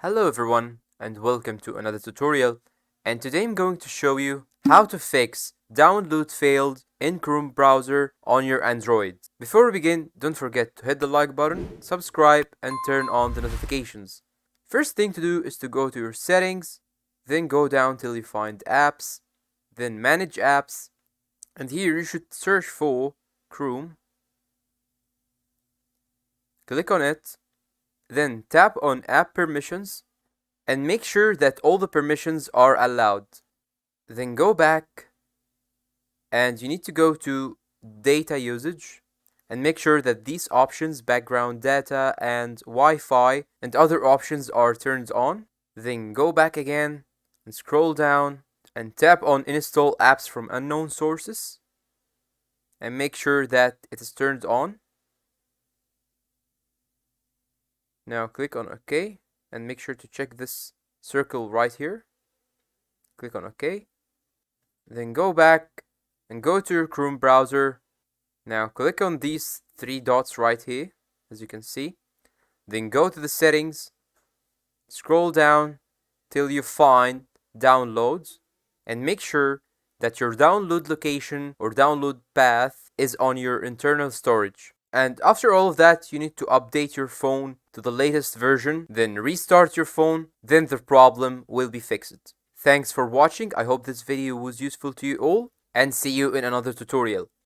Hello everyone and welcome to another tutorial, and today I'm going to show you how to fix download failed in Chrome browser on your Android. Before we begin, don't forget to hit the like button, subscribe and turn on the notifications. First thing to do is to go to your settings, then go down till you find apps, then manage apps, and here you should search for Chrome. Click on it, then tap on app permissions and make sure that all the permissions are allowed. Then go back and you need to go to data usage and make sure that these options, background data and Wi-Fi and other options, are turned on. Then go back again and scroll down and tap on install apps from unknown sources and make sure that it is turned on. Now click on OK and make sure to check this circle right here. Click on OK. Then go back and go to your Chrome browser. Now click on these three dots right here, as you can see. Then go to the settings, scroll down till you find downloads, and make sure that your download location or download path is on your internal storage. And after all of that, you need to update your phone to the latest version, then restart your phone, then the problem will be fixed. Thanks for watching. I hope this video was useful to you all, and see you in another tutorial.